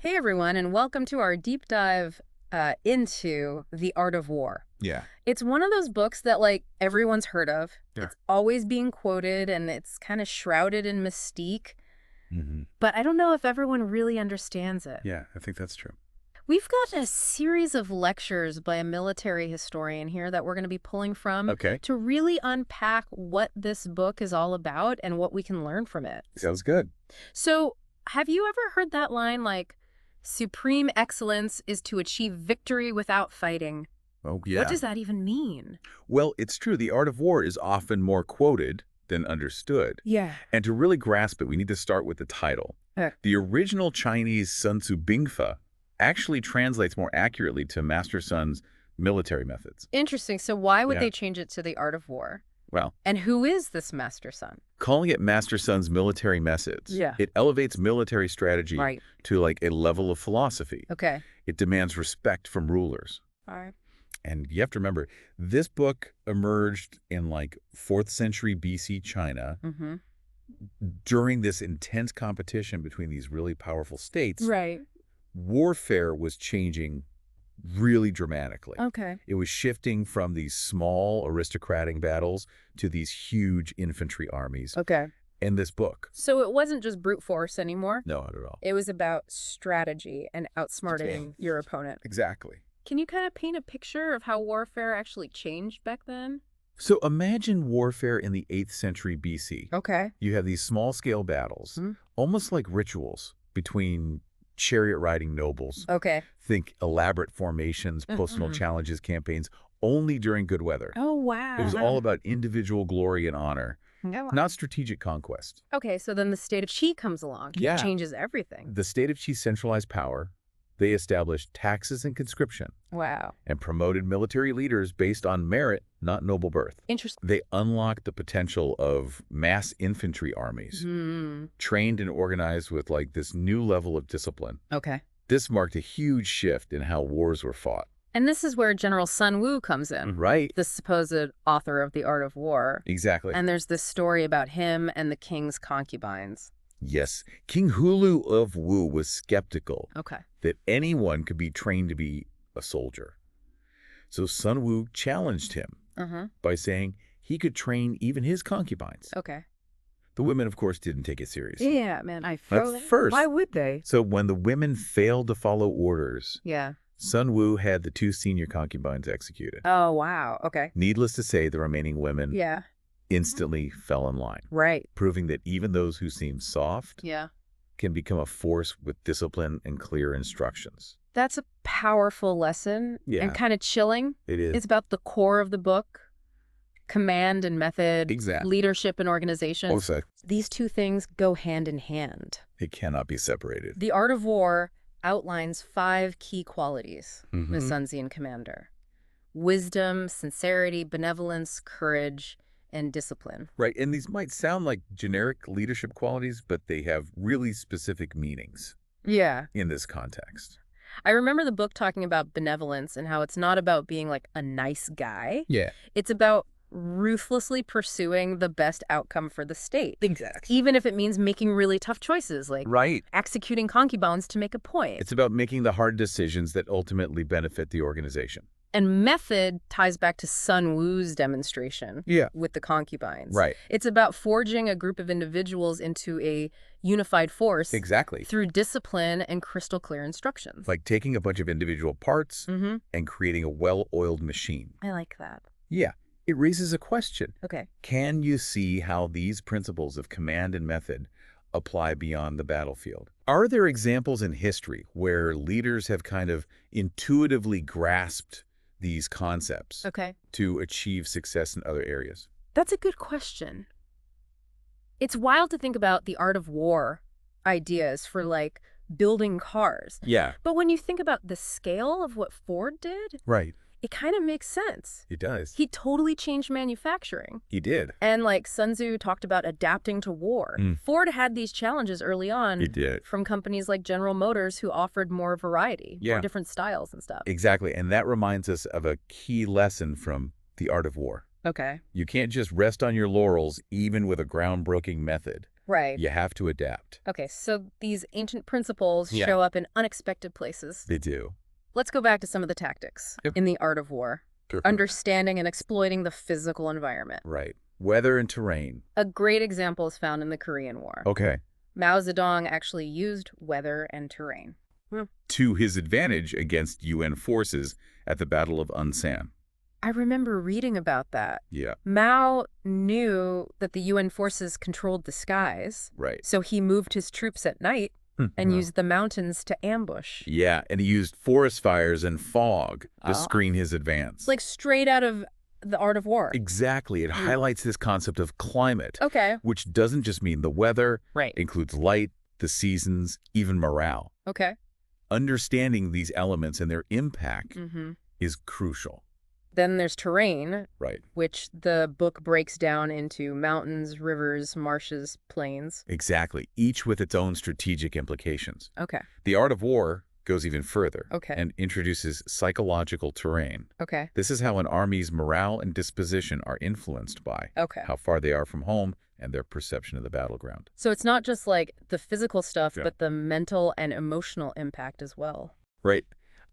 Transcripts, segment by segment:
Hey everyone, and welcome to our deep dive into The Art of War. Yeah. It's one of those books that, like, everyone's heard of. Yeah. It's always being quoted, and it's kind of shrouded in mystique. Mm-hmm. But I don't know if everyone really understands it. Yeah, I think that's true. We've got a series of lectures by a military historian here that we're going to be pulling from Okay. to really unpack what this book is all about and what we can learn from it. Sounds good. So, have you ever heard that line, like, supreme excellence is to achieve victory without fighting? Oh, yeah. What does that even mean? Well, it's true. The art of war is often more quoted than understood. Yeah. And to really grasp it, we need to start with the title. The original Chinese Sun Tzu Bingfa actually translates more accurately to Master Sun's military methods. Interesting. So why would Yeah. they change it to the art of war? Well, And who is this Master Sun? calling it Master Sun's military methods, Yeah. it elevates military strategy Right. to like a level of philosophy. Okay. It demands respect from rulers. All right. And you have to remember, this book emerged in like 4th century BC China Mm-hmm. during this intense competition between these really powerful states. Right. Warfare was changing really dramatically. Okay. It was shifting from these small aristocratic battles to these huge infantry armies. Okay. In this book, So it wasn't just brute force anymore. no, not at all. It was about strategy and outsmarting your opponent. Exactly. Can you kind of paint a picture of how warfare actually changed back then? So imagine warfare in the 8th century BC. Okay. You have these small-scale battles, Hmm. almost like rituals between chariot-riding nobles. Okay. Think elaborate formations, personal challenges, campaigns, only during good weather. Oh, wow. It was all about individual glory and honor, not strategic conquest. Okay, so then the state of Qi comes along. Yeah. It changes everything. The state of Qi centralized power. They established taxes and conscription Wow. and promoted military leaders based on merit, not noble birth. Interesting. They unlocked the potential of mass infantry armies, trained and organized with like this new level of discipline. Okay. This marked a huge shift in how wars were fought. And this is where General Sun Tzu comes in, Right. the supposed author of The Art of War. Exactly. And there's this story about him and the king's concubines. Yes, King Hulu of Wu was skeptical Okay. that anyone could be trained to be a soldier. So Sun Wu challenged him by saying he could train even his concubines. Okay. The women, of course, didn't take it seriously. Yeah, man. At first. Why would they? So when the women failed to follow orders, Yeah. Sun Wu had the 2 senior concubines executed. Oh, wow. Okay. Needless to say, the remaining women Yeah. instantly fell in line, Right. proving that even those who seem soft Yeah. can become a force with discipline and clear instructions. That's a powerful lesson Yeah. and kind of chilling. It is. It's about the core of the book. Command and method, Exactly. leadership and organization. Also, These two things go hand in hand. it cannot be separated. The Art of War outlines 5 key qualities of a Mhm. Sun Tzu commander: wisdom, sincerity, benevolence, courage, and discipline. Right, and these might sound like generic leadership qualities, but they have really specific meanings Yeah. in this context. I remember the book talking about benevolence and how it's not about being like a nice guy. Yeah. It's about ruthlessly pursuing the best outcome for the state. Exactly. Even if it means making really tough choices, like Right. executing concubines to make a point. It's about making the hard decisions that ultimately benefit the organization. And method ties back to Sun Wu's demonstration Yeah. with the concubines. Right. It's about forging a group of individuals into a unified force Exactly. through discipline and crystal clear instructions. Like taking a bunch of individual parts and creating a well-oiled machine. I like that. Yeah. It raises a question. Okay. Can you see how these principles of command and method apply beyond the battlefield? Are there examples in history where leaders have kind of intuitively grasped these concepts Okay. to achieve success in other areas? That's a good question. It's wild to think about the art of war ideas for like building cars. Yeah. But when you think about the scale of what Ford did, Right. it kind of makes sense. It does. He totally changed manufacturing. He did. And like Sun Tzu talked about adapting to war. Ford had these challenges early on He did. from companies like General Motors who offered more variety, Yeah. more different styles and stuff. Exactly. And that reminds us of a key lesson from The Art of War. Okay. You can't just rest on your laurels even with a groundbreaking method. Right. You have to adapt. Okay, so these ancient principles Yeah. show up in unexpected places. They do. Let's go back to some of the tactics Yep. in the art of war. Sure. Understanding and exploiting the physical environment. Right. Weather and terrain. A great example is found in the Korean War. Okay. Mao Zedong actually used weather and terrain. To his advantage against UN forces at the Battle of Unsan. I remember reading about that. Yeah. Mao knew that the UN forces controlled the skies, Right. so he moved his troops at night and used the mountains to ambush. Yeah, and he used forest fires and fog to Oh. screen his advance. Like straight out of the art of war. Exactly. It highlights this concept of climate, Okay. which doesn't just mean the weather. Right. It includes light, the seasons, even morale. Okay. Understanding these elements and their impact Mm-hmm. is crucial. Then there's terrain, Right. which the book breaks down into mountains, rivers, marshes, plains. Exactly. Each with its own strategic implications. Okay. The art of war goes even further Okay. and introduces psychological terrain. Okay. This is how an army's morale and disposition are influenced by Okay. how far they are from home and their perception of the battleground. So it's not just like the physical stuff, Yeah. but the mental and emotional impact as well. Right.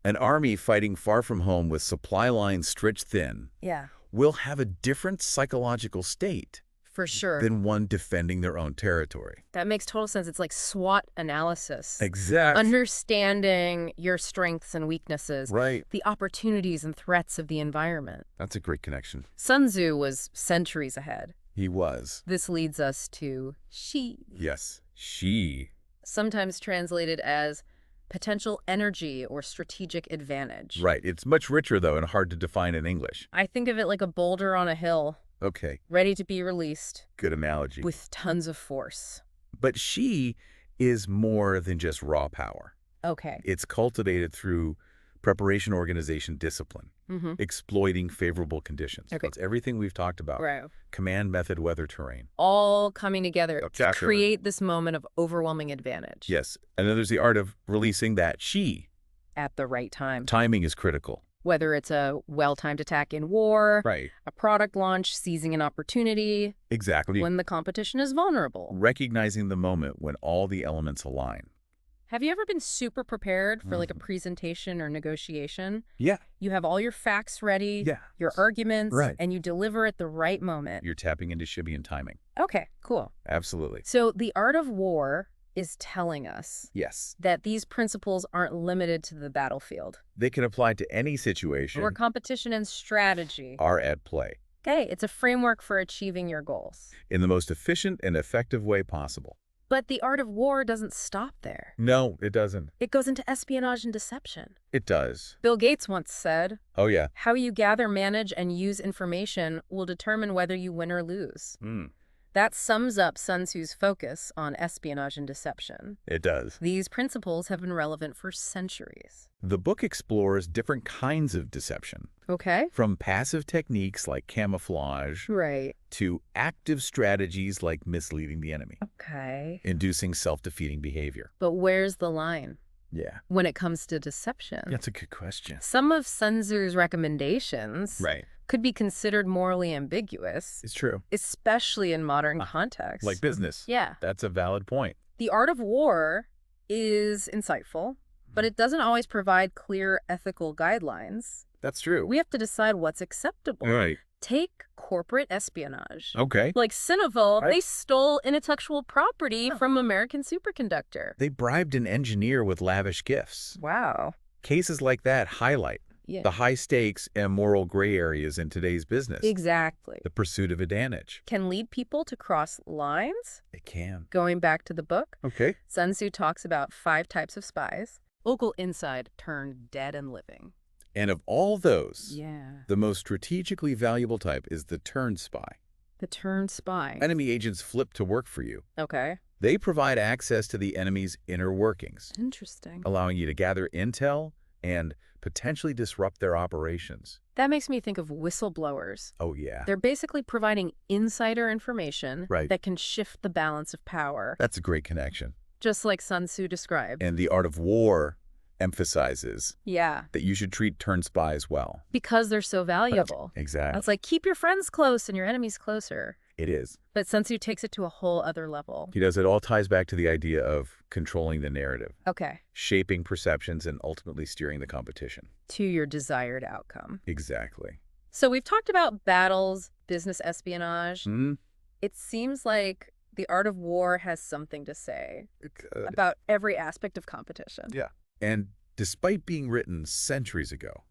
An army fighting far from home with supply lines stretched thin Yeah. will have a different psychological state For sure. than one defending their own territory. That makes total sense. It's like SWOT analysis. Exactly. Understanding your strengths and weaknesses, Right. the opportunities and threats of the environment. That's a great connection. Sun Tzu was centuries ahead. He was. This leads us to Shi, Yes. She. sometimes translated as potential energy or strategic advantage. Right. It's much richer, though, and hard to define in English. I think of it like a boulder on a hill, Okay. ready to be released Good analogy. with tons of force. But she is more than just raw power. Okay. It's cultivated through preparation, organization, discipline, Mm-hmm. exploiting favorable conditions. Okay. It's everything we've talked about. Right. Command, method, weather, terrain. All coming together to Exactly. create this moment of overwhelming advantage. Yes. And then there's the art of releasing that she. At the right time. Timing is critical. Whether it's a well-timed attack in war, Right. a product launch, seizing an opportunity, Exactly. when the competition is vulnerable. Recognizing the moment when all the elements align. Have you ever been super prepared for like a presentation or negotiation? Yeah. You have all your facts ready, Yeah. your arguments, Right. and you deliver at the right moment. You're tapping into Shibian timing. Okay, cool. Absolutely. So the art of war is telling us Yes. that these principles aren't limited to the battlefield, They can apply to any situation where competition and strategy. are at play Okay, it's a framework for achieving your goals. in the most efficient and effective way possible. But the art of war doesn't stop there. No, it doesn't. It goes into espionage and deception. It does. Bill Gates once said, Oh, yeah. how you gather, manage, and use information will determine whether you win or lose. That sums up Sun Tzu's focus on espionage and deception. It does. These principles have been relevant for centuries. The book explores different kinds of deception, Okay. from passive techniques like camouflage Right. to active strategies like misleading the enemy, Okay. inducing self-defeating behavior. But where's the line Yeah. when it comes to deception? That's a good question. Some of Sun Tzu's recommendations Right. could be considered morally ambiguous, It's true. especially in modern contexts. Like business. Yeah. That's a valid point. The art of war is insightful, but it doesn't always provide clear ethical guidelines. That's true. We have to decide what's acceptable. Right. Take corporate espionage. Okay. Like Cineville, Right. they stole intellectual property from American Superconductor. They bribed an engineer with lavish gifts. Wow. Cases like that highlight Yeah. the high stakes and moral gray areas in today's business. Exactly. The pursuit of advantage. Can lead people to cross lines. It can. Going back to the book, Okay. Sun Tzu talks about 5 types of spies. Local inside turned dead and living. And of all those, Yeah. the most strategically valuable type is the turned spy. The turned spy. Enemy agents flip to work for you. Okay. They provide access to the enemy's inner workings, Interesting. allowing you to gather intel and potentially disrupt their operations. That makes me think of whistleblowers. Oh, yeah. They're basically providing insider information Right. that can shift the balance of power, That's a great connection. just like Sun Tzu described. And the art of war emphasizes Yeah, that you should treat turned spies well. because they're so valuable. Exactly. It's like keep your friends close and your enemies closer. It is. But Sun Tzu takes it to a whole other level. He does. It all ties back to the idea of controlling the narrative, Okay. shaping perceptions, and ultimately steering the competition. To your desired outcome. Exactly. So we've talked about battles, business espionage. Hmm. It seems like The Art of War has something to say Good. about every aspect of competition. Yeah. And despite being written centuries ago,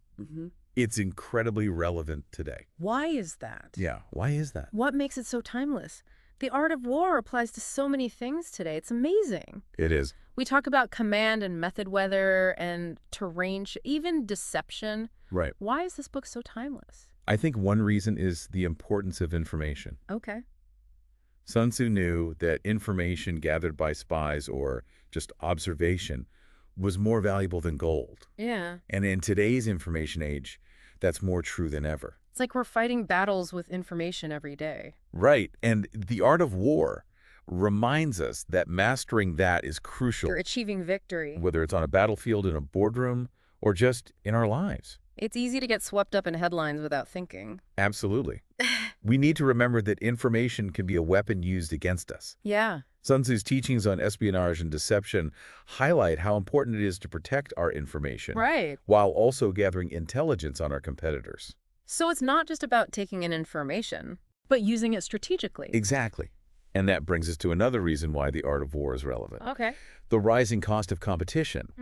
it's incredibly relevant today. Why is that? Yeah. Why is that? What makes it so timeless? The Art of War applies to so many things today. It's amazing. It is. We talk about command and method weather and terrain, even deception. Right. Why is this book so timeless? I think one reason is the importance of information. Okay. Sun Tzu knew that information gathered by spies or just observation was more valuable than gold. Yeah. And in today's information age, that's more true than ever. It's like we're fighting battles with information every day. Right. And the art of war reminds us that mastering that is crucial, You're achieving victory. whether it's on a battlefield, in a boardroom, or just in our lives. It's easy to get swept up in headlines without thinking. Absolutely. We need to remember that information can be a weapon used against us. Yeah. Sun Tzu's teachings on espionage and deception highlight how important it is to protect our information, Right. while also gathering intelligence on our competitors. So it's not just about taking in information, but using it strategically. Exactly. And that brings us to another reason why the art of war is relevant. Okay. The rising cost of competition.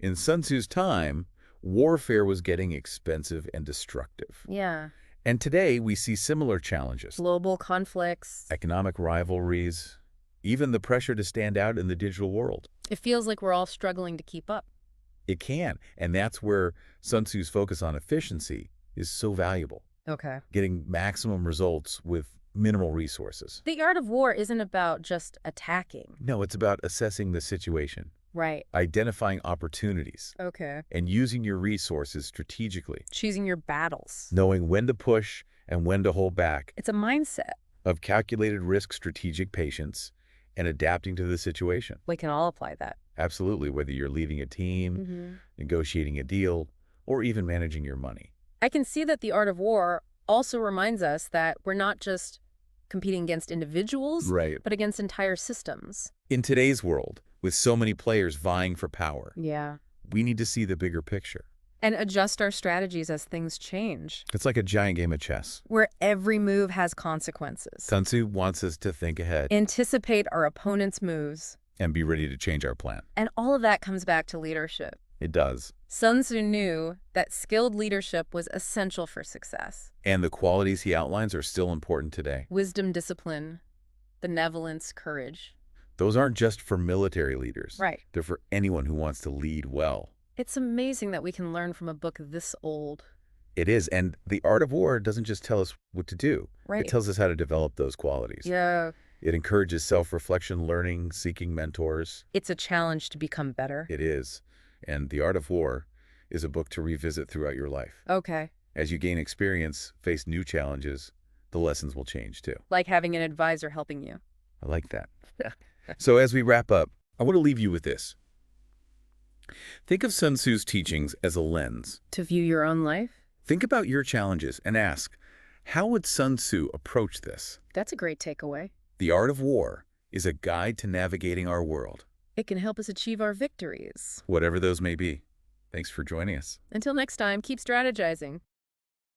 In Sun Tzu's time, warfare was getting expensive and destructive. Yeah. And today we see similar challenges. Global conflicts. Economic rivalries, even the pressure to stand out in the digital world. It feels like we're all struggling to keep up. It can, and that's where Sun Tzu's focus on efficiency is so valuable. Okay. Getting maximum results with minimal resources. The Art of War isn't about just attacking. No, it's about assessing the situation, Right. identifying opportunities, Okay. and using your resources strategically, Choosing your battles. knowing when to push and when to hold back, It's a mindset. of calculated risk, strategic patience, and adapting to the situation. We can all apply that. Absolutely, whether you're leading a team, negotiating a deal, or even managing your money. I can see that The Art of War also reminds us that we're not just competing against individuals, Right. but against entire systems. In today's world, with so many players vying for power, Yeah. we need to see the bigger picture. And adjust our strategies as things change, It's like a giant game of chess. where every move has consequences. Sun Tzu wants us to think ahead Anticipate our opponent's moves. and be ready to change our plan. And all of that comes back to leadership. It does. Sun Tzu knew that skilled leadership was essential for success. And the qualities he outlines are still important today. Wisdom, discipline, benevolence, courage. Those aren't just for military leaders. Right. They're for anyone who wants to lead well. It's amazing that we can learn from a book this old. It is. And the art of war doesn't just tell us what to do. Right. It tells us how to develop those qualities. Yeah. It encourages self-reflection, learning, seeking mentors. It's a challenge to become better. It is. And The Art of War is a book to revisit throughout your life. Okay. As you gain experience, face new challenges, the lessons will change too. Like having an advisor helping you. I like that. So as we wrap up, I want to leave you with this. Think of Sun Tzu's teachings as a lens. To view your own life? Think about your challenges and ask, how would Sun Tzu approach this? That's a great takeaway. The Art of War is a guide to navigating our world, It can help us achieve our victories. whatever those may be. Thanks for joining us. Until next time, keep strategizing.